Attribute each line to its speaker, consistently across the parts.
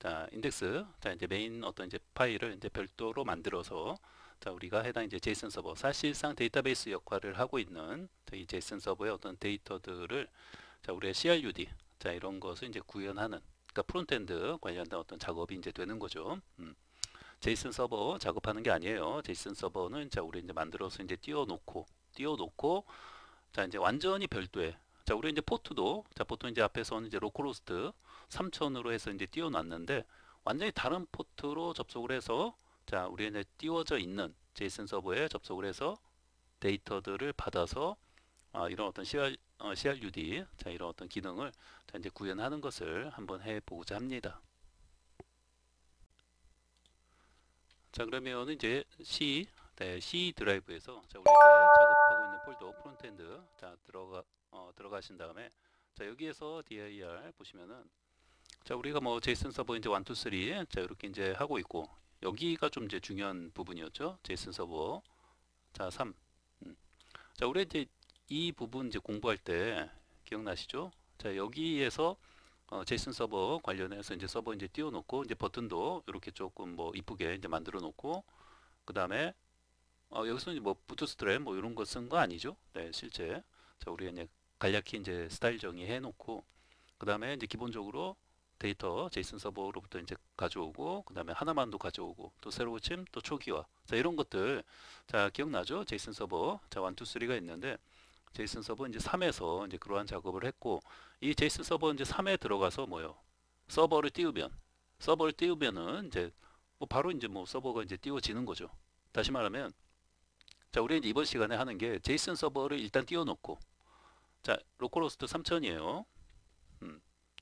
Speaker 1: 자, 인덱스, 자, 이제 메인 어떤 이제 파일을 이제 별도로 만들어서 자, 우리가 해당 이제 제이슨 서버, 사실상 데이터베이스 역할을 하고 있는 자, 이 제이슨 서버의 어떤 데이터들을 자, 우리의 CRUD, 자, 이런 것을 이제 구현하는, 그러니까 프론트엔드 관련된 어떤 작업이 이제 되는 거죠. 제이슨 서버 작업하는 게 아니에요. 제이슨 서버는 자, 우리 이제 만들어서 이제 띄워놓고, 자, 이제 완전히 별도의, 자, 우리 이제 포트도, 자, 보통 이제 앞에서는 이제 로컬호스트 3000으로 해서 이제 띄워놨는데, 완전히 다른 포트로 접속을 해서, 자, 우리 이제 띄워져 있는 제이슨 서버에 접속을 해서 데이터들을 받아서, 이런 어떤 CRUD, 자, 이런 어떤 기능을 자, 이제 구현하는 것을 한번 해보고자 합니다. 자, 그러면 이제 C 드라이브에서 자, 우리 이제 작업하고 있는 폴더 프론트엔드 자, 들어가신 다음에 자, 여기에서 dir 보시면은 자, 우리가 뭐 제이슨 서버 이제 1, 2, 3 자, 이렇게 이제 하고 있고 여기가 좀 이제 중요한 부분이었죠. 제이슨 서버 자, 3. 자, 우리 이제 이 부분 이제 공부할 때 기억나시죠? 자, 여기에서 제이슨 서버 관련해서 이제 서버 이제 띄워놓고 이제 버튼도 이렇게 조금 뭐 이쁘게 이제 만들어 놓고 그 다음에 여기서는 뭐 부트스트랩 뭐 이런 거 쓴 거 아니죠? 네, 실제. 자, 우리가 이제 간략히 이제 스타일 정의해 놓고 그 다음에 이제 기본적으로 데이터 제이슨 서버로부터 이제 가져오고 그 다음에 하나만도 가져오고 또 새로 고침 또 초기화 자 이런 것들 자 기억나죠? 제이슨 서버 자 1, 2, 3가 있는데 제이슨 서버 이제 3에서 이제 그러한 작업을 했고 이 제이슨 서버 이제 3에 들어가서 뭐요? 서버를 띄우면은 이제 뭐 바로 이제 뭐 서버가 이제 띄워지는 거죠. 다시 말하면 자 우리 이제 이번 시간에 하는 게 제이슨 서버를 일단 띄워놓고 자 로컬호스트 3000이에요.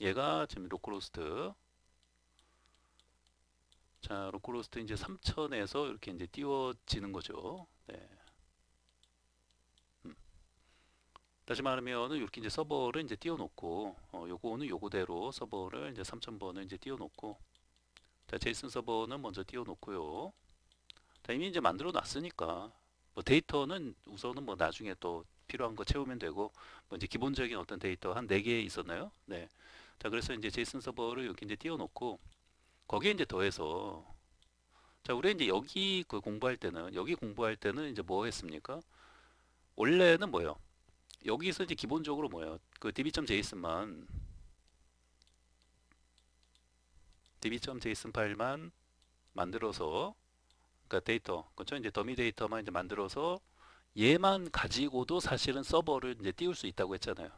Speaker 1: 얘가 지금 로컬호스트 자 로컬호스트 이제 3000에서 이렇게 이제 띄워지는 거죠. 네. 다시 말하면은 이렇게 이제 서버를 이제 띄워놓고 요거는 요거대로 서버를 이제 3000번을 이제 띄워놓고 자 제이슨 서버는 먼저 띄워놓고요. 자, 이미 이제 만들어 놨으니까 뭐 데이터는 우선은 뭐 나중에 또 필요한 거 채우면 되고 뭐 이제 기본적인 어떤 데이터 한 4개 있었나요? 네. 자 그래서 이제 제이슨 서버를 이렇게 이제 띄워놓고 거기에 이제 더해서 자 우리 이제 여기 공부할 때는 이제 뭐 했습니까? 원래는 뭐예요? 여기서 이제 기본적으로 뭐예요? 그 db.json 파일만 만들어서 그러니까 데이터 그렇죠? 이제 더미 데이터만 이제 만들어서 얘만 가지고도 사실은 서버를 이제 띄울 수 있다고 했잖아요.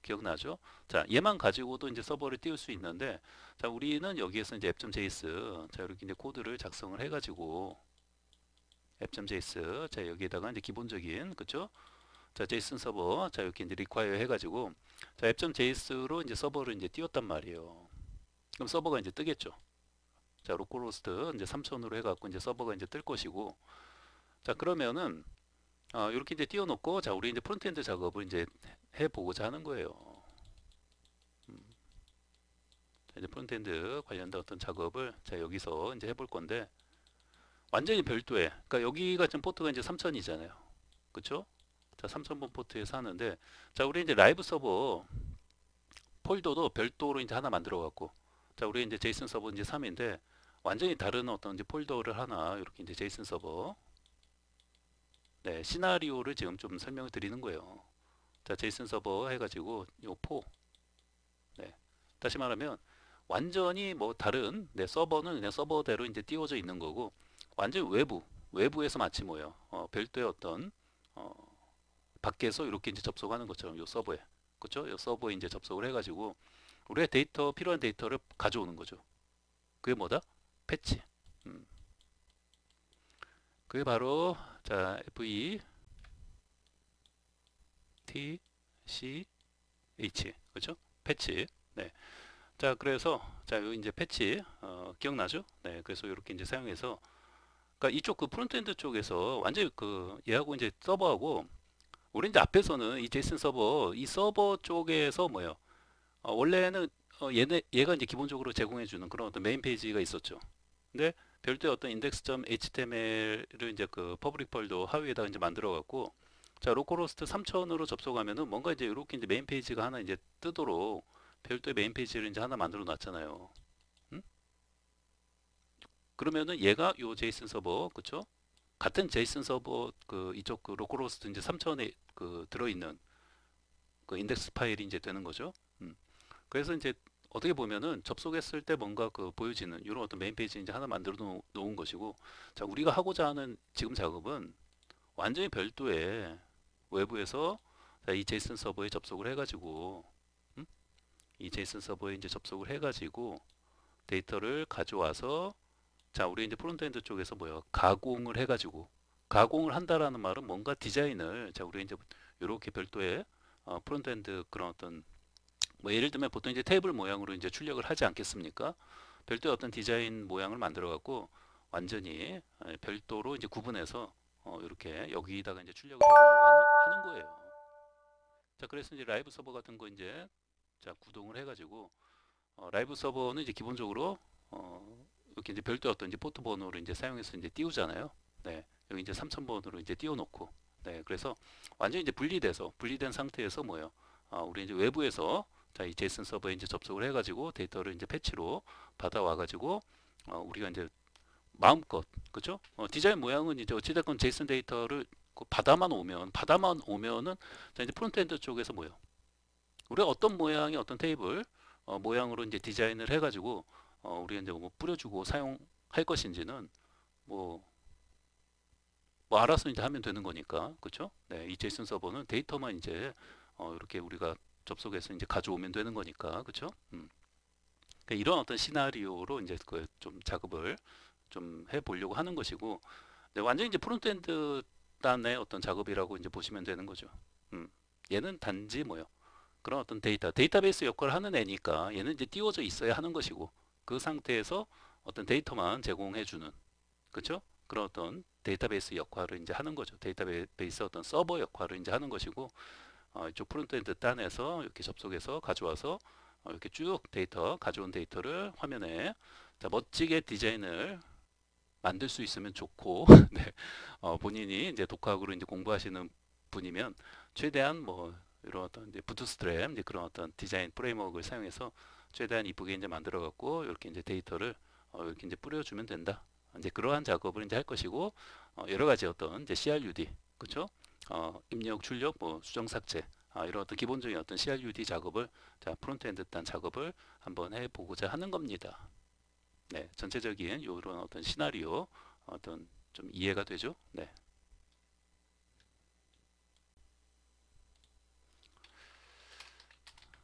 Speaker 1: 기억나죠? 자, 얘만 가지고도 이제 서버를 띄울 수 있는데, 자, 우리는 여기에서 이제 app.js, 자, 이렇게 이제 코드를 작성을 해가지고, app.js, 자, 여기에다가 이제 기본적인, 그쵸? 자, 제이슨 서버, 자, 이렇게 이제 require 해가지고, 자, app.js로 이제 서버를 이제 띄웠단 말이에요. 그럼 서버가 이제 뜨겠죠? 자, 로컬호스트 이제 3000으로 해갖고 이제 서버가 이제 뜰 것이고, 자, 그러면은, 이렇게 이제 띄워놓고, 자, 우리 이제 프론트엔드 작업을 이제 해보고자 하는 거예요. 자, 이제 프론트엔드 관련된 어떤 작업을 자, 여기서 이제 해볼 건데, 완전히 별도의, 그러니까 여기가 지금 포트가 이제 3000이잖아요. 그쵸? 자, 3000번 포트에서 하는데, 자, 우리 이제 라이브 서버 폴더도 별도로 이제 하나 만들어 갖고, 자, 우리 이제 제이슨 서버 이제 3인데, 완전히 다른 어떤 이제 폴더를 하나, 이렇게 이제 제이슨 서버, 네, 시나리오를 지금 좀 설명을 드리는 거예요. 자, 제이슨 서버 해가지고, 요 네. 다시 말하면, 완전히 뭐 다른, 네, 서버는 그냥 서버대로 이제 띄워져 있는 거고, 완전히 외부에서 마치 뭐예요? 별도의 어떤, 어, 밖에서 이렇게 이제 접속하는 것처럼 요 서버에, 그쵸? 요 서버에 이제 접속을 해가지고, 우리가 필요한 데이터를 가져오는 거죠. 그게 뭐다? 패치. 음, 그게 바로, 자, FETCH. 그쵸? 패치. 네. 자, 그래서, 자, 요 이제 패치, 기억나죠? 네. 그래서 이렇게 이제 사용해서, 그러니까 이쪽 그 프론트엔드 쪽에서 완전히 그, 얘하고 이제 서버하고, 우리 이제 앞에서는 이 제이슨 서버, 이 서버 쪽에서 뭐예요? 원래는 얘가 이제 기본적으로 제공해주는 그런 어떤 메인 페이지가 있었죠. 근데 별도의 어떤 index.html을 이제 그 퍼블릭 폴더 하위에다가 이제 만들어 갖고 자 로컬호스트 3000으로 접속하면은 뭔가 이제 이렇게 이제 메인 페이지가 하나 이제 뜨도록 별도의 메인 페이지를 이제 하나 만들어 놨잖아요. 음? 그러면은 얘가 요 제이슨 서버, 그쵸? 같은 제이슨 서버 그 이쪽 그 로컬호스트 이제 3차원에 그 들어있는 그 인덱스 파일이 이제 되는 거죠. 그래서 이제 어떻게 보면은 접속했을 때 뭔가 그 보여지는 이런 어떤 메인 페이지 이제 하나 만들어 놓은 것이고, 자 우리가 하고자 하는 지금 작업은 완전히 별도의 외부에서 자, 이 제이슨 서버에 접속을 해가지고 이 제이슨 서버에 이제 접속을 해가지고 데이터를 가져와서 자 우리 이제 프론트엔드 쪽에서 뭐요 가공을 해가지고 가공을 한다라는 말은 뭔가 디자인을 자 우리 이제 이렇게 별도의 프론트엔드 그런 어떤 뭐 예를 들면 보통 이제 테이블 모양으로 이제 출력을 하지 않겠습니까? 별도의 어떤 디자인 모양을 만들어 갖고 완전히 별도로 이제 구분해서 이렇게 여기다가 이제 출력을 해보려고 하는 거예요. 자 그래서 이제 라이브 서버 같은 거 이제 자 구동을 해가지고 라이브 서버는 이제 기본적으로 이렇게 이제 별도의 어떤 이제 포트 번호를 이제 사용해서 이제 띄우잖아요. 네, 여기 이제 3000번으로 이제 띄워놓고, 네, 그래서 완전히 이제 분리된 상태에서 뭐예요? 우리 이제 외부에서 자, 이 제이슨 서버에 이제 접속을 해가지고 데이터를 이제 패치로 받아와가지고 우리가 이제 마음껏, 그죠? 디자인 모양은 이제 어찌됐건 제이슨 데이터를 그 받아만 오면은 자, 이제 프론트엔드 쪽에서 뭐예요? 우리가 어떤 모양의 어떤 테이블 모양으로 이제 디자인을 해가지고 우리가 이제 뭐 뿌려주고 사용할 것인지는 뭐, 뭐 알아서 이제 하면 되는 거니까, 그렇죠? 네, 이 제이슨 서버는 데이터만 이제 이렇게 우리가 접속해서 이제 가져오면 되는 거니까, 그렇죠? 그러니까 이런 어떤 시나리오로 이제 그 좀 작업을 좀 해보려고 하는 것이고, 네, 완전히 이제 프론트엔드 단의 어떤 작업이라고 이제 보시면 되는 거죠. 얘는 단지 뭐요? 그런 어떤 데이터베이스 역할을 하는 애니까 얘는 이제 띄워져 있어야 하는 것이고 그 상태에서 어떤 데이터만 제공해 주는 그렇죠? 그런 어떤 데이터베이스 역할을 이제 하는 거죠. 데이터베이스 어떤 서버 역할을 이제 하는 것이고 이쪽 프론트엔드 단에서 이렇게 접속해서 가져와서 이렇게 쭉 가져온 데이터를 화면에 자, 멋지게 디자인을 만들 수 있으면 좋고 네. 본인이 이제 독학으로 이제 공부하시는 분이면 최대한 뭐 이런 어떤 이제 부트스트랩 이제 그런 어떤 디자인 프레임워크를 사용해서 최대한 이쁘게 이제 만들어 갖고 이렇게 이제 데이터를 이렇게 이제 뿌려주면 된다. 이제 그러한 작업을 이제 할 것이고 여러 가지 어떤 이제 CRUD 그렇죠? 입력, 출력, 뭐 수정, 삭제 이런 어떤 기본적인 어떤 CRUD 작업을 자 프론트엔드 단 작업을 한번 해보고자 하는 겁니다. 네, 전체적인 이런 어떤 시나리오 어떤 좀 이해가 되죠? 네.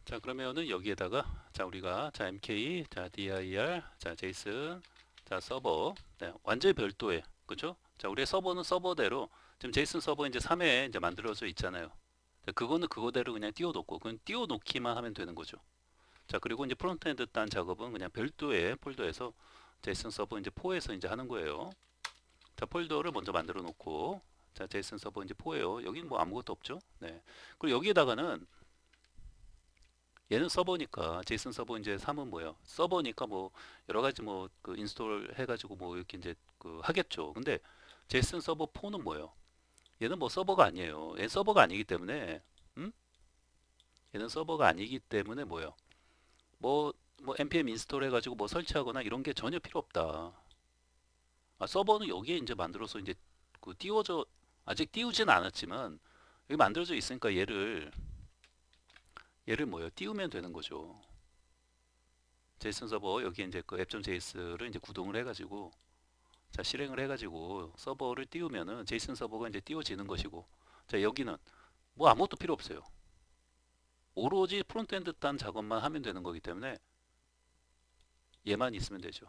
Speaker 1: 자 그러면은 여기에다가 자 우리가 자 MK 자 dir 자 제이슨 자 서버 네, 완전히 별도의 그죠? 자 우리의 서버는 서버대로 지금 제이슨 서버 이제 3회 이제 만들어져 있잖아요. 자, 그거는 그거대로 그냥 띄워놓고 그냥 띄워놓기만 하면 되는 거죠. 자 그리고 이제 프론트엔드 딴 작업은 그냥 별도의 폴더에서 제이슨 서버 이제 4에서 이제 하는 거예요. 자 폴더를 먼저 만들어 놓고 자 제이슨 서버 이제 4예요. 여기는 뭐 아무것도 없죠. 네. 그리고 여기에다가는 얘는 서버니까 제이슨 서버 이제 3은 뭐예요? 서버니까 뭐 여러 가지 뭐 그 인스톨 해가지고 뭐 이렇게 이제 그 하겠죠. 근데 제이슨 서버 4는 뭐예요? 얘는 뭐 서버가 아니에요. 얘는 서버가 아니기 때문에 음? 얘는 서버가 아니기 때문에 뭐예요? 뭐 npm 인스톨 해가지고 뭐 설치하거나 이런 게 전혀 필요 없다. 서버는 여기에 이제 만들어서 이제 그 띄워져 아직 띄우진 않았지만 여기 만들어져 있으니까 얘를 뭐예요? 띄우면 되는 거죠. 제이슨 서버 여기 이제 그 app.js를 이제 구동을 해가지고 자 실행을 해가지고 서버를 띄우면은 제이슨 서버가 이제 띄워지는 것이고 자 여기는 뭐 아무것도 필요 없어요. 오로지 프론트엔드 딴 작업만 하면 되는 거기 때문에 얘만 있으면 되죠.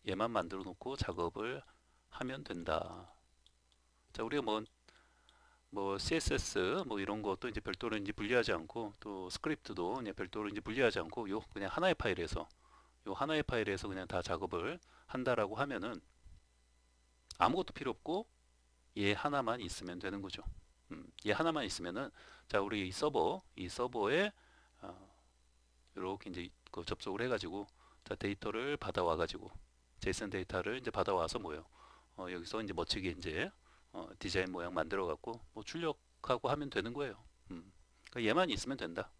Speaker 1: 얘만 만들어 놓고 작업을 하면 된다. 자 우리가 뭐 CSS 뭐 이런 것도 이제 별도로 이제 분리하지 않고 또 스크립트도 그냥 별도로 이제 분리하지 않고 요 그냥 하나의 파일에서 그냥 다 작업을 한다라고 하면은 아무것도 필요 없고 얘 하나만 있으면 되는 거죠. 얘 하나만 있으면은 자 우리 이 서버에 이렇게 이제 그 접속을 해가지고 자 데이터를 받아와 가지고 제이슨 데이터를 이제 받아와서 뭐요? 여기서 이제 멋지게 이제 디자인 모양 만들어 갖고 뭐 출력하고 하면 되는 거예요. 그러니까 얘만 있으면 된다.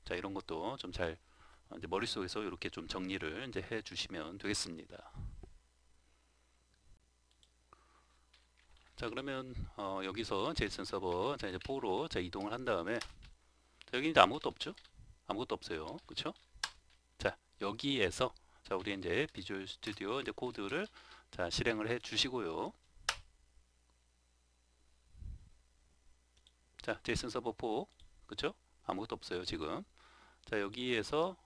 Speaker 1: 자 이런 것도 좀 잘 이제 머릿속에서 이렇게 좀 정리를 이제 해 주시면 되겠습니다. 자, 그러면 여기서 제이슨 서버 자 이제 4로 자 이동을 한 다음에 자, 여기 이제 아무것도 없죠? 아무것도 없어요. 그쵸? 자, 여기에서 자 우리 이제 비주얼 스튜디오 이제 코드를 자 실행을 해 주시고요. 자, 제이슨 서버 4 그쵸? 아무것도 없어요 지금. 자, 여기에서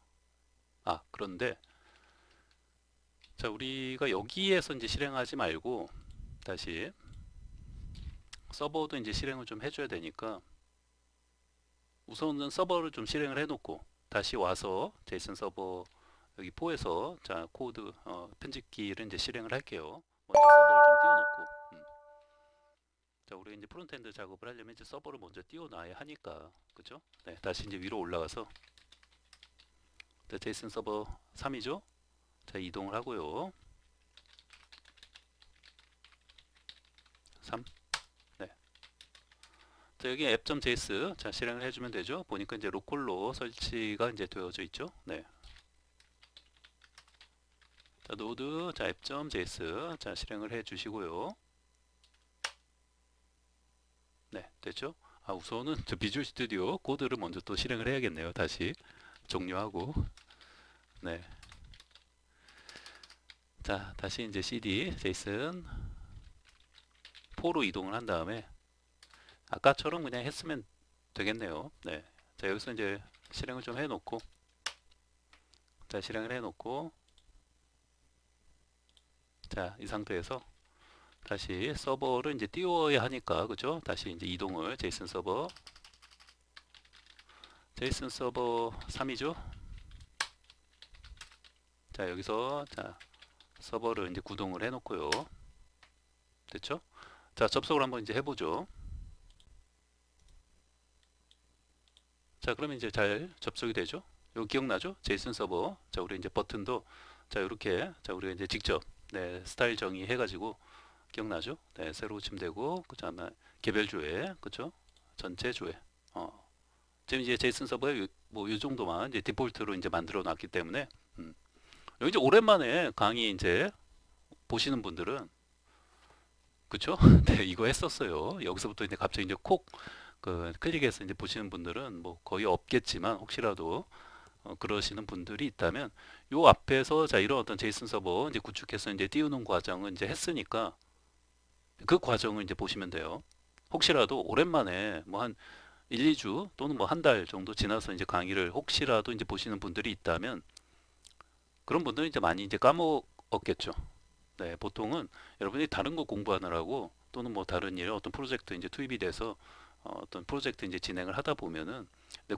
Speaker 1: 그런데 자 우리가 여기에서 이제 실행하지 말고 다시 서버도 이제 실행을 좀 해줘야 되니까 우선은 서버를 좀 실행을 해놓고 다시 와서 제이슨 서버 여기 4에서 자 코드 편집기를 이제 실행을 할게요. 먼저 서버를 좀 띄워놓고 자 우리 이제 프론트엔드 작업을 하려면 이제 서버를 먼저 띄워놔야 하니까 그죠? 네, 다시 이제 위로 올라가서 자, 제이슨 서버 3이죠? 자 이동을 하고요. 3 네. 자, 여기 app.js 자 실행을 해주면 되죠. 보니까 이제 로컬로 설치가 이제 되어져 있죠. 네. 자, 노드 자 app.js 자 실행을 해주시고요. 네, 됐죠? 우선은 저 비주얼 스튜디오 코드를 먼저 또 실행을 해야겠네요. 다시 종료하고 네. 자, 다시 이제 cd 제이슨 4로 이동을 한 다음에 아까처럼 그냥 했으면 되겠네요. 네. 자, 여기서 이제 실행을 좀 해놓고 자, 실행을 해놓고 자, 이 상태에서 다시 서버를 이제 띄워야 하니까 그죠? 다시 이제 이동을 제이슨 서버 3이죠? 자, 여기서 자, 서버를 이제 구동을 해 놓고요. 됐죠? 자, 접속을 한번 이제 해보죠. 자, 그러면 이제 잘 접속이 되죠? 이거 기억나죠? 제이슨 서버. 자, 우리 이제 버튼도 자, 이렇게 자, 우리가 이제 직접 네, 스타일 정의해 가지고 기억나죠? 네, 새로 고침되고 그다음에 개별 조회, 그렇죠? 전체 조회. 지금 이제 제이슨 서버에 뭐이 정도만 이제 디폴트로 이제 만들어 놨기 때문에 여기 이제 오랜만에 강의 이제 보시는 분들은 그쵸? 네, 이거 했었어요. 여기서부터 이제 갑자기 이제 콕 클릭해서 이제 보시는 분들은 뭐 거의 없겠지만 혹시라도 그러시는 분들이 있다면 요 앞에서 자 이런 어떤 제이슨 서버 이제 구축해서 이제 띄우는 과정을 이제 했으니까 그 과정을 이제 보시면 돼요. 혹시라도 오랜만에 뭐 한 1, 2주 또는 뭐 한 달 정도 지나서 이제 강의를 혹시라도 이제 보시는 분들이 있다면 그런 분들은 이제 많이 이제 까먹었겠죠. 네, 보통은 여러분이 다른 거 공부하느라고 또는 뭐 다른 일 어떤 프로젝트 이제 투입이 돼서 어떤 프로젝트 이제 진행을 하다 보면은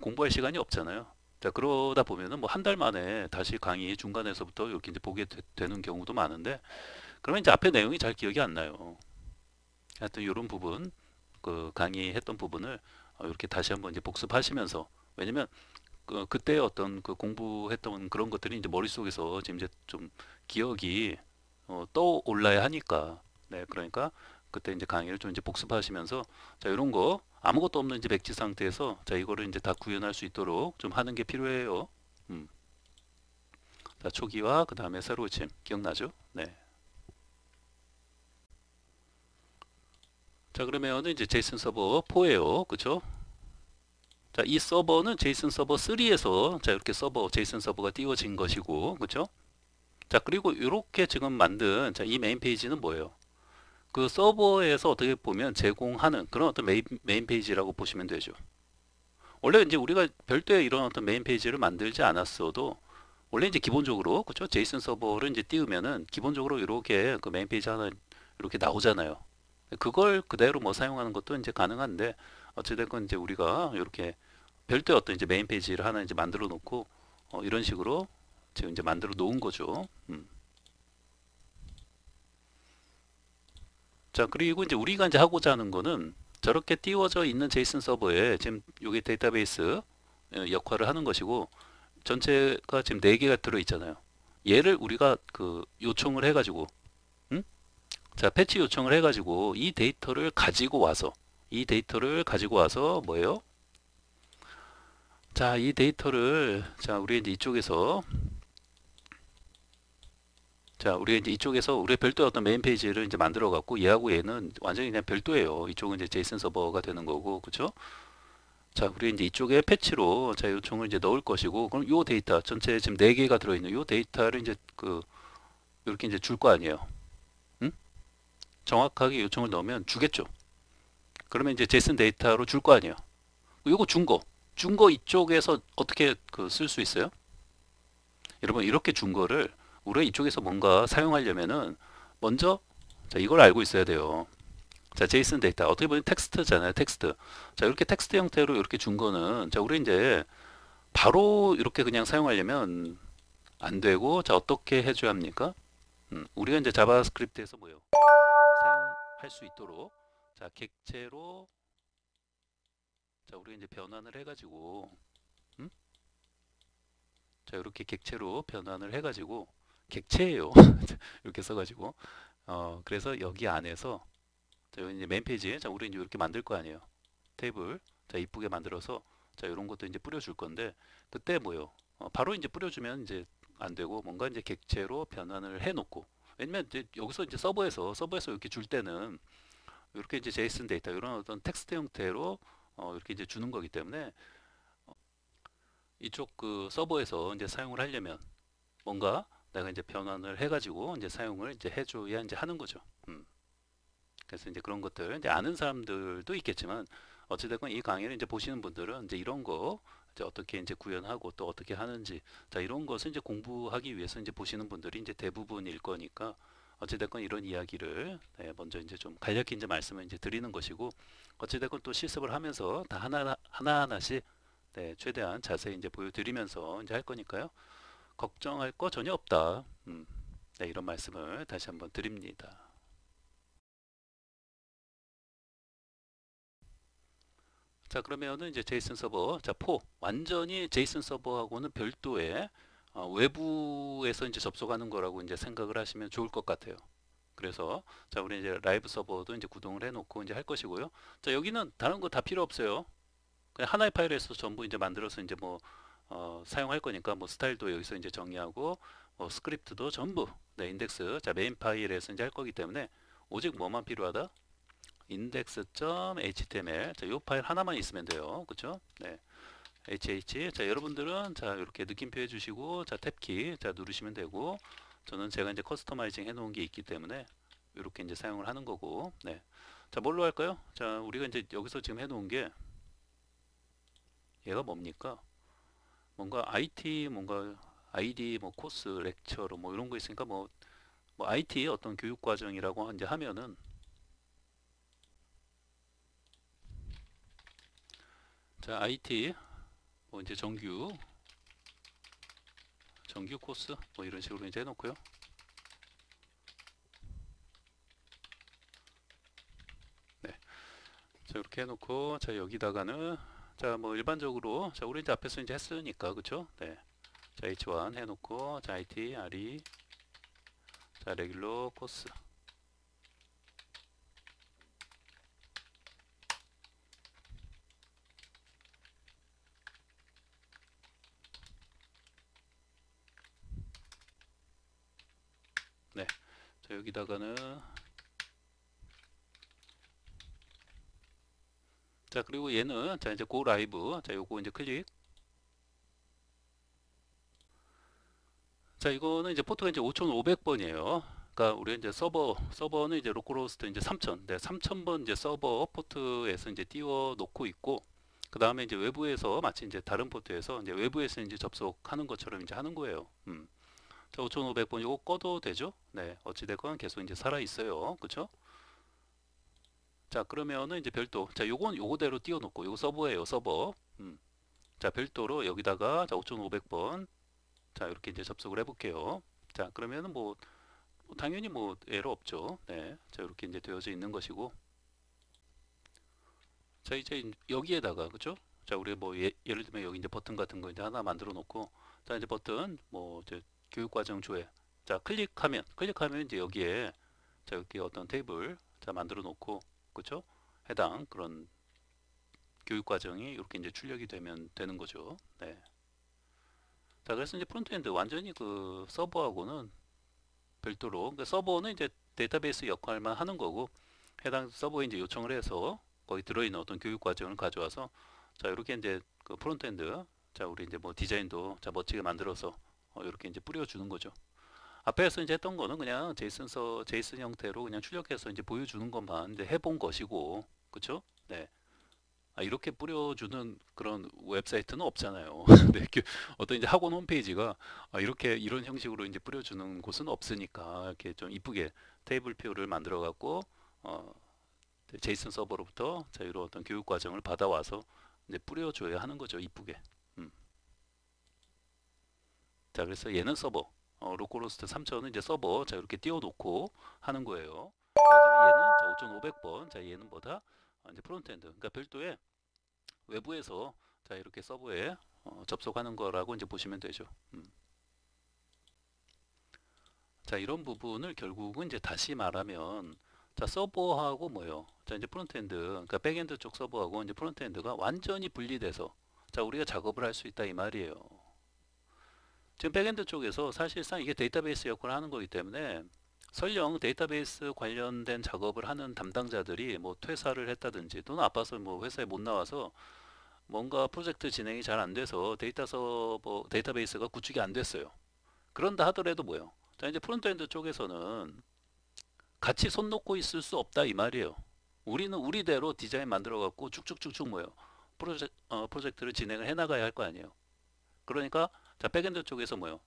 Speaker 1: 공부할 시간이 없잖아요. 자, 그러다 보면은 뭐 한 달 만에 다시 강의 중간에서부터 이렇게 이제 보게 되는 경우도 많은데 그러면 이제 앞에 내용이 잘 기억이 안 나요. 하여튼 이런 부분 그 강의했던 부분을 이렇게 다시 한번 이제 복습하시면서 왜냐면 그때 어떤 그 공부했던 그런 것들이 이제 머릿속에서 지금 이제 좀 기억이 떠올라야 하니까 네 그러니까 그때 이제 강의를 좀 이제 복습하시면서 자 이런 거 아무것도 없는 이제 백지 상태에서 자 이거를 이제 다 구현할 수 있도록 좀 하는 게 필요해요. 자 초기화 그 다음에 새로 고침 기억나죠? 네. 자 그러면 이제 제이슨 서버 4예요, 그쵸? 자, 이 서버는 제이슨 서버 3에서 자 이렇게 서버 제이슨 서버가 띄워진 것이고, 그쵸? 자 그리고 이렇게 지금 만든 자, 이 메인 페이지는 뭐예요? 그 서버에서 어떻게 보면 제공하는 그런 어떤 메인 페이지라고 보시면 되죠. 원래 이제 우리가 별도의 이런 어떤 메인 페이지를 만들지 않았어도 원래 이제 기본적으로 그쵸? 제이슨 서버를 이제 띄우면은 기본적으로 이렇게 그 메인 페이지 하나 이렇게 나오잖아요. 그걸 그대로 뭐 사용하는 것도 이제 가능한데 어찌됐건 이제 우리가 이렇게 별도의 어떤 이제 메인 페이지를 하나 이제 만들어 놓고 이런 식으로 지금 이제 만들어 놓은 거죠. 자, 그리고 이제 우리가 이제 하고자 하는 거는 저렇게 띄워져 있는 제이슨 서버에 지금 여기 데이터베이스 역할을 하는 것이고 전체가 지금 4개가 들어 있잖아요. 얘를 우리가 그 요청을 해가지고 자 패치 요청을 해가지고 이 데이터를 가지고 와서 뭐예요? 자, 이 데이터를 우리 이제 이쪽에서 우리 이제 이쪽에서 우리 별도의 어떤 메인 페이지를 이제 만들어 갖고 얘하고 얘는 완전히 그냥 별도예요. 이쪽은 이제 제이슨 서버가 되는 거고, 그쵸? 자, 우리 이제 이쪽에 패치로 요청을 이제 넣을 것이고, 그럼 요 데이터 전체 지금 4개가 들어있는 요 데이터를 이제 이렇게 이제 줄 거 아니에요. 응? 정확하게 요청을 넣으면 주겠죠. 그러면 이제 제이슨 데이터로 줄 거 아니에요. 요거 준 거 이쪽에서 어떻게 쓸 수 있어요? 여러분, 이렇게 준 거를 우리가 이쪽에서 뭔가 사용하려면은 먼저 이걸 알고 있어야 돼요. 자, 제이슨 데이터 어떻게 보면 텍스트잖아요. 텍스트. 자, 이렇게 텍스트 형태로 이렇게 준 거는 우리 이제 바로 이렇게 그냥 사용하려면 안 되고, 자, 어떻게 해줘야 합니까? 우리가 이제 자바스크립트에서 뭐요? 사용할 수 있도록 객체로 우리가 이제 변환을 해가지고, 음? 자, 이렇게 객체로 변환을 해가지고 객체예요. 이렇게 써가지고 그래서 여기 안에서 여기 이제 메인 페이지에 우리 이제 이렇게 만들 거 아니에요. 테이블 이쁘게 만들어서 이런 것도 이제 뿌려줄 건데 그때 뭐요? 바로 이제 뿌려주면 이제 안 되고 뭔가 이제 객체로 변환을 해놓고 왜냐면 이제 여기서 이제 서버에서 이렇게 줄 때는 이렇게 이제 제이슨 데이터 이런 어떤 텍스트 형태로 이렇게 이제 주는 거기 때문에 이쪽 서버에서 이제 사용을 하려면 뭔가 내가 이제 변환을 해가지고 이제 사용을 이제 해줘야 이제 하는 거죠. 그래서 이제 그런 것들 이제 아는 사람들도 있겠지만 어찌됐건 이 강의를 이제 보시는 분들은 이제 이런 거 이제 어떻게 이제 구현하고 또 어떻게 하는지 이런 것을 이제 공부하기 위해서 이제 보시는 분들이 이제 대부분일 거니까 어찌됐건 이런 이야기를 먼저 이제 좀 간략히 이제 말씀을 이제 드리는 것이고 어찌됐건 또 실습을 하면서 다 하나하나씩 최대한 자세히 이제 보여드리면서 이제 할 거니까요. 걱정할 거 전혀 없다. 이런 말씀을 다시 한번 드립니다. 자, 그러면은 이제 제이슨 서버, 완전히 제이슨 서버하고는 별도의 외부에서 이제 접속하는 거라고 이제 생각을 하시면 좋을 것 같아요. 그래서 우리 이제 라이브 서버도 이제 구동을 해놓고 이제 할 것이고요. 자, 여기는 다른 거 다 필요 없어요. 그냥 하나의 파일에서 전부 이제 만들어서 이제 뭐 사용할 거니까 뭐 스타일도 여기서 이제 정의하고 스크립트도 전부 인덱스 메인 파일에서 이제 할 거기 때문에 오직 뭐만 필요하다? index.html 이 파일 하나만 있으면 돼요. 그렇죠? 네. 여러분들은 이렇게 느낌표 해주시고 탭키 누르시면 되고 저는 제가 이제 커스터마이징 해놓은 게 있기 때문에 이렇게 이제 사용을 하는 거고 네. 뭘로 할까요? 우리가 이제 여기서 지금 해놓은 게 얘가 뭡니까? 뭔가 IT 뭔가 ID 뭐 코스 렉처로 뭐 이런 거 있으니까 뭐 IT 어떤 교육 과정이라고 이제 하면은 IT 뭐 이제 정규 코스 뭐 이런 식으로 이제 해놓고요. 네. 이렇게 해놓고 여기다가는 뭐 일반적으로 우리 이제 앞에서 이제 했으니까 그쵸? 네. H1 해놓고 IT RE 레귤러 코스 네. 여기다가는 그리고 얘는 이제 고 라이브 요거 이제 클릭 이거는 이제 포트가 이제 5500번이에요. 그러니까 우리 이제 서버는 이제 로컬호스트 이제 3000, 네, 3000번 이제 서버 포트에서 이제 띄워 놓고 있고, 그 다음에 이제 외부에서 마치 이제 다른 포트에서 이제 외부에서 이제 접속하는 것처럼 이제 하는 거예요. 5500번 이거 꺼도 되죠? 네, 어찌됐건 계속 이제 살아 있어요. 그쵸? 그러면은 이제 별도, 요건 요거대로 띄워 놓고, 요거 서버예요, 서버. 별도로 여기다가 5500번 이렇게 이제 접속을 해볼게요. 그러면은 당연히 뭐 에러 없죠. 네. 이렇게 이제 되어져 있는 것이고. 이제 여기에다가 그죠? 우리 뭐 예를 들면 여기 이제 버튼 같은 거 이제 하나 만들어 놓고 이제 버튼 뭐 이제 교육 과정 조회. 클릭하면 이제 여기에 이렇게 어떤 테이블 만들어 놓고 그죠? 해당 그런 교육 과정이 이렇게 이제 출력이 되면 되는 거죠. 네. 자, 그래서 이제 프론트엔드 완전히 그 서버하고는 별도로, 그러니까 서버는 이제 데이터베이스 역할만 하는 거고, 해당 서버에 이제 요청을 해서 거기 들어있는 어떤 교육 과정을 가져와서, 자, 이렇게 이제 그 프론트엔드, 자, 우리 이제 뭐 디자인도 자 멋지게 만들어서 이렇게 이제 뿌려주는 거죠. 앞에서 이제 했던 거는 그냥 제이슨 형태로 그냥 출력해서 이제 보여주는 것만 이제 해본 것이고, 그쵸? 네. 이렇게 뿌려주는 그런 웹사이트는 없잖아요. 네, 어떤 이제 학원 홈페이지가 이렇게 이런 형식으로 이제 뿌려주는 곳은 없으니까 이렇게 좀 이쁘게 테이블표를 만들어 갖고 어, 제이슨 서버로부터 자 이런 어떤 교육 과정을 받아와서 이제 뿌려줘야 하는 거죠. 이쁘게. 음. 자, 그래서 얘는 서버, 로컬호스트 3000은 이제 서버, 자 이렇게 띄워놓고 하는 거예요. 그다음에 얘는 자 5500번, 자 얘는 뭐다? 이제 프론트엔드. 그러니까 별도의 외부에서 자 이렇게 서버에 접속하는 거라고 이제 보시면 되죠. 자 이런 부분을 결국은 이제 다시 말하면 자 서버하고 뭐요? 자 이제 프론트엔드, 그러니까 백엔드 쪽 서버하고 이제 프론트엔드가 완전히 분리돼서 자 우리가 작업을 할 수 있다 이 말이에요. 지금 백엔드 쪽에서 사실상 이게 데이터베이스 역할을 하는 거기 때문에 설령 데이터베이스 관련된 작업을 하는 담당자들이 뭐 퇴사를 했다든지 또는 아파서 뭐 회사에 못 나와서 뭔가 프로젝트 진행이 잘 안 돼서 데이터베이스가 구축이 안 됐어요. 그런다 하더라도 뭐예요? 자, 이제 프론트엔드 쪽에서는 같이 손 놓고 있을 수 없다 이 말이에요. 우리는 우리대로 디자인 만들어 갖고 쭉쭉쭉쭉 뭐예요? 프로젝트를 진행을 해 나가야 할 거 아니에요. 그러니까 자, 백엔드 쪽에서 뭐예요?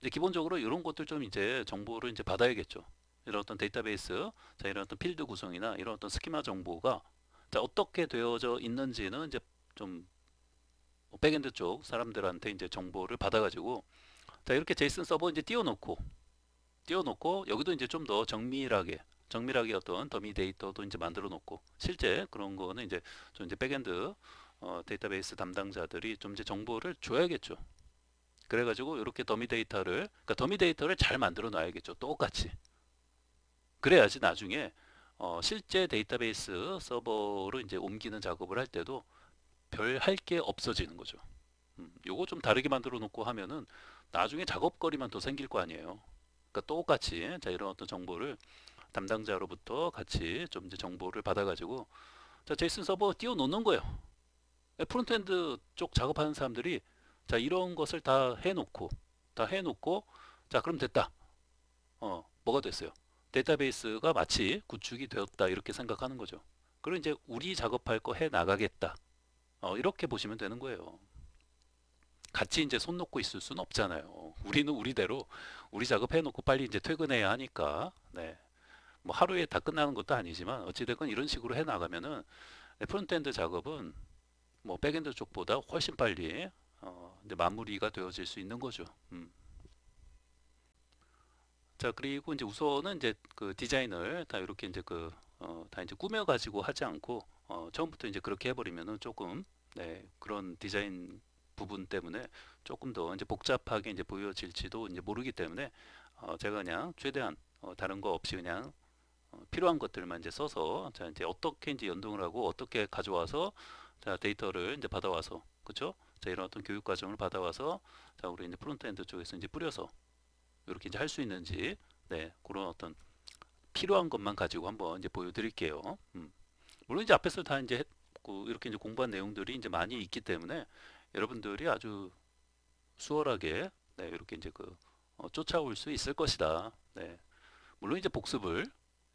Speaker 1: 이제 기본적으로 이런 것들 좀 이제 정보를 이제 받아야겠죠. 이런 어떤 데이터베이스, 자, 이런 어떤 필드 구성이나 이런 어떤 스키마 정보가 자, 어떻게 되어져 있는지는 이제 좀 백엔드 쪽 사람들한테 이제 정보를 받아가지고 자 이렇게 제이슨 서버 이제 띄워놓고 여기도 이제 좀 더 정밀하게 어떤 더미 데이터도 이제 만들어 놓고 실제 그런 거는 이제 좀 이제 백엔드 데이터베이스 담당자들이 좀 이제 정보를 줘야겠죠. 그래가지고 이렇게 더미 데이터를 잘 만들어 놔야겠죠. 똑같이. 그래야지 나중에 실제 데이터베이스 서버로 이제 옮기는 작업을 할 때도 별 할 게 없어지는 거죠. 요거 좀 다르게 만들어 놓고 하면은 나중에 작업거리만 더 생길 거 아니에요. 그러니까 똑같이 자 이런 어떤 정보를 담당자로부터 같이 좀 이제 정보를 받아가지고 자 제이슨 서버 띄워 놓는 거예요. 프론트엔드 쪽 작업하는 사람들이 자 이런 것을 다 해놓고 자 그럼 됐다. 뭐가 됐어요? 데이터베이스가 마치 구축이 되었다 이렇게 생각하는 거죠. 그리고 이제 우리 작업할 거 해 나가겠다. 이렇게 보시면 되는 거예요. 같이 이제 손 놓고 있을 수는 없잖아요. 우리는 우리대로 우리 작업 해놓고 빨리 이제 퇴근해야 하니까, 네. 뭐 하루에 다 끝나는 것도 아니지만 어찌됐건 이런 식으로 해 나가면은 프론트엔드 작업은 뭐 백엔드 쪽보다 훨씬 빨리 이제 마무리가 되어질 수 있는 거죠. 자 그리고 이제 우선은 이제 그 디자인을 다 이렇게 이제 다 이제 꾸며 가지고 하지 않고 처음부터 이제 그렇게 해버리면은 조금 네 그런 디자인 부분 때문에 조금 더 이제 복잡하게 이제 보여질지도 이제 모르기 때문에 제가 그냥 최대한 다른 거 없이 그냥 필요한 것들만 이제 써서 자 이제 어떻게 이제 연동을 하고 어떻게 가져와서 자 데이터를 이제 받아와서 그쵸? 자 이런 어떤 교육 과정을 받아와서 자 우리 이제 프론트엔드 쪽에서 이제 뿌려서 이렇게 이제 할 수 있는지 네 그런 어떤 필요한 것만 가지고 한번 이제 보여드릴게요. 물론 이제 앞에서 다 이제 했고 이렇게 이제 공부한 내용들이 이제 많이 있기 때문에 여러분들이 아주 수월하게 네, 이렇게 이제 쫓아올 수 있을 것이다. 네. 물론 이제 복습을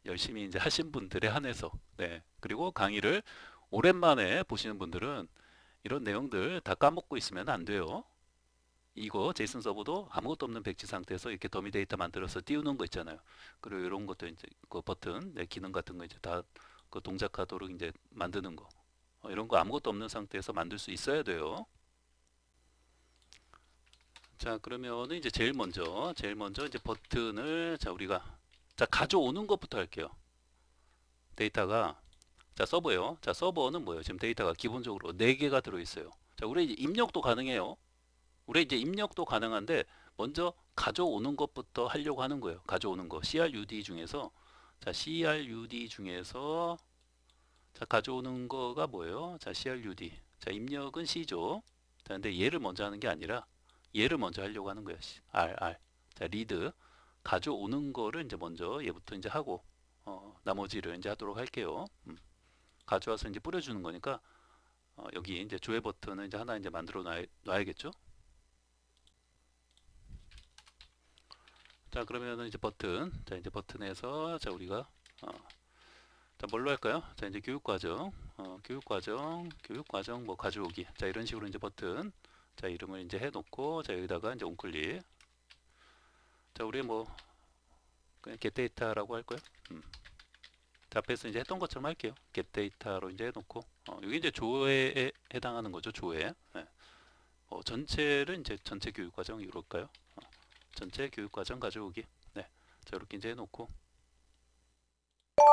Speaker 1: 열심히 이제 하신 분들에 한해서 네. 그리고 강의를 오랜만에 보시는 분들은 이런 내용들 다 까먹고 있으면 안 돼요. 이거 제이슨 서버도 아무것도 없는 백지 상태에서 이렇게 더미 데이터 만들어서 띄우는 거 있잖아요. 그리고 이런 것도 이제 그 버튼, 네, 기능 같은 거 이제 다 그 동작하도록 이제 만드는 거. 이런 거 아무것도 없는 상태에서 만들 수 있어야 돼요. 자, 그러면은 이제 제일 먼저 이제 버튼을 자, 우리가 자, 가져오는 것부터 할게요. 데이터가 자, 서버요. 자, 서버는 뭐예요? 지금 데이터가 기본적으로 4개가 들어 있어요. 자, 우리 이제 입력도 가능해요. 우리 이제 입력도 가능한데 먼저 가져오는 것부터 하려고 하는 거예요. 가져오는 거. CRUD 중에서 자, 자, 가져오는 거가 뭐예요? 자, CRUD. 자, 입력은 C죠. 자, 근데 얘를 먼저 하는 게 아니라 얘를 먼저 하려고 하는 거예요. R. 자, 리드. 가져오는 거를 이제 먼저 얘부터 이제 하고, 나머지를 이제 하도록 할게요. 가져와서 이제 뿌려주는 거니까, 여기 이제 조회 버튼을 이제 하나 이제 만들어 놔야겠죠? 자, 그러면은 이제 버튼. 자, 이제 버튼에서, 자, 우리가, 자, 뭘로 할까요? 자, 이제 교육과정, 교육과정 뭐 가져오기. 자, 이런 식으로 이제 버튼. 자, 이름을 이제 해놓고, 자, 여기다가 이제 onClick. 자, 우리 뭐, 그냥 getData라고 할 거예요. 자, 앞에서 이제 했던 것처럼 할게요. getData로 이제 해놓고, 여기 이제 조회에 해당하는 거죠, 조회. 네. 전체를 이제 전체 교육과정 이럴까요? 전체 교육과정 가져오기. 네. 자, 이렇게 이제 해놓고. 네,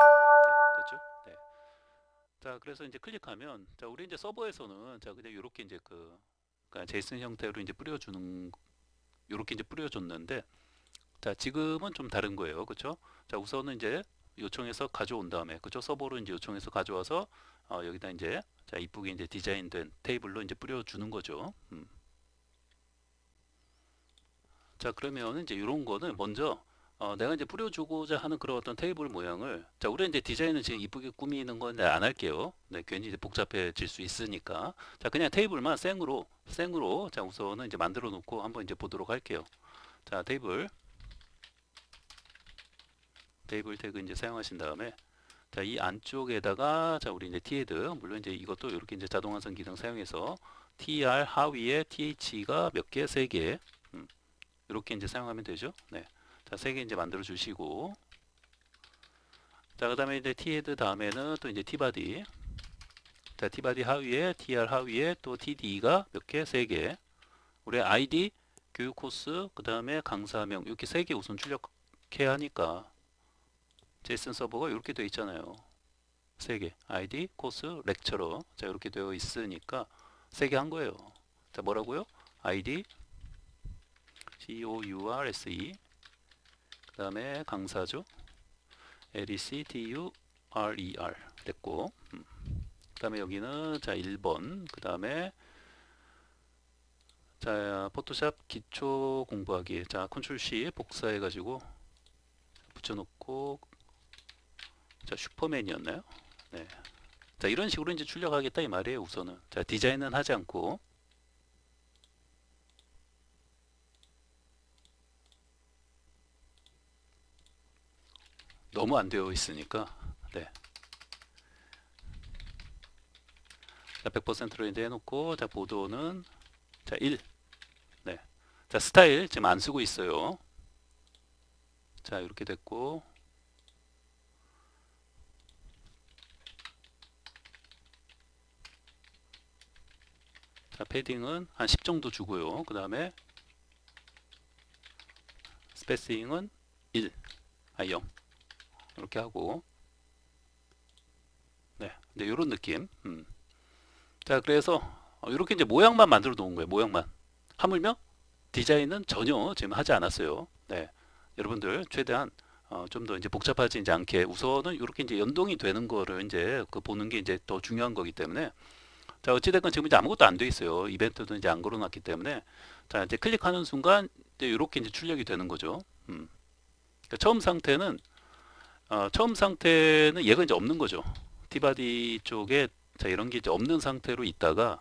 Speaker 1: 됐죠? 네. 자, 그래서 이제 클릭하면, 자, 우리 이제 서버에서는, 자, 그냥 이렇게 이제 그러니까 제이슨 형태로 이제 요렇게 이제 뿌려줬는데, 자, 지금은 좀 다른 거예요. 그쵸? 자, 우선은 이제 요청해서 가져온 다음에, 그쵸? 서버로 이제 요청해서 가져와서, 여기다 이제, 자, 이쁘게 이제 디자인된 테이블로 이제 뿌려주는 거죠. 자, 그러면 이제 이런 거는 먼저 내가 이제 뿌려주고자 하는 그런 어떤 테이블 모양을, 자, 우리 이제 디자인은 지금 이쁘게 꾸미는 건 안 할게요. 네, 괜히 이제 복잡해질 수 있으니까. 자, 그냥 테이블만 생으로, 자, 우선은 이제 만들어 놓고 한번 이제 보도록 할게요. 자, 테이블 태그 이제 사용하신 다음에, 자, 이 안쪽에다가, 자, 우리 이제 TAD, 물론 이제 이것도 이렇게 이제 자동 완성 기능 사용해서 TR 하위에 TH가 몇 개? 3개. 이렇게 이제 사용하면 되죠. 네. 자, 3개 이제 만들어 주시고, 자, 그 다음에 이제 THEAD 다음에는 또 이제 Tbody. 자, Tbody 하위에 TR 하위에 또 TD가 몇 개? 3개. 우리 ID, 교육 코스, 그 다음에 강사명 이렇게 3개 우선 출력해야 하니까 제이슨 서버가 이렇게 되어 있잖아요. 3개. ID, 코스, 렉처러. 자, 이렇게 되어 있으니까 3개 한 거예요. 자, 뭐라고요? ID, COURSE, 그 다음에 강사죠. LECTURER 됐고, 그 다음에 여기는 자 1번, 그 다음에 자 포토샵 기초 공부하기. 자 컨트롤 C 복사해 가지고 붙여놓고, 자 슈퍼맨이었나요? 네. 자 이런 식으로 이제 출력하겠다 이 말이에요. 우선은 자 디자인은 하지 않고, 너무 안 되어 있으니까, 네. 자 100%로 이제 해놓고, 자 보도는 자 1. 네. 자 스타일 지금 안 쓰고 있어요. 자 이렇게 됐고, 자 패딩은 한 10 정도 주고요. 그 다음에 스페이싱은 1, 0 이렇게 하고, 네, 이제 이런 느낌. 자 그래서 이렇게 이제 모양만 만들어 놓은 거예요. 모양만. 하물며 디자인은 전혀 지금 하지 않았어요. 네, 여러분들 최대한 좀 더 이제 복잡하지 않게 우선은 이렇게 이제 연동이 되는 거를 이제 보는 게 이제 더 중요한 거기 때문에, 자 어찌됐건 지금 이제 아무것도 안 돼 있어요. 이벤트도 이제 안 걸어놨기 때문에, 자 이제 클릭하는 순간 이제 이렇게 이제 출력이 되는 거죠. 그러니까 처음 상태는 얘가 이제 없는 거죠. Tbody 쪽에 자 이런 게 이제 없는 상태로 있다가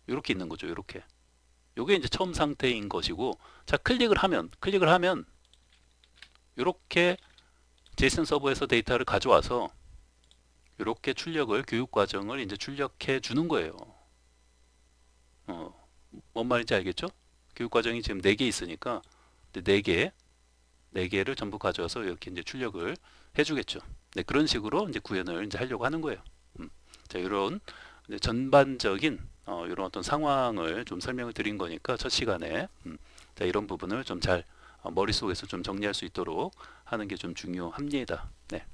Speaker 1: 이렇게 있는 거죠. 이렇게. 요게 이제 처음 상태인 것이고, 자 클릭을 하면 이렇게 제이슨 서버에서 데이터를 가져와서 이렇게 교육 과정을 이제 출력해 주는 거예요. 뭔 말인지 알겠죠? 교육 과정이 지금 4개 있으니까 4개를 전부 가져와서 이렇게 이제 출력을 해주겠죠. 네, 그런 식으로 이제 구현을 이제 하려고 하는 거예요. 자, 이런 전반적인 이런 어떤 상황을 좀 설명을 드린 거니까 첫 시간에 자, 이런 부분을 좀 잘 머릿속에서 좀 정리할 수 있도록 하는 게 좀 중요합니다. 네.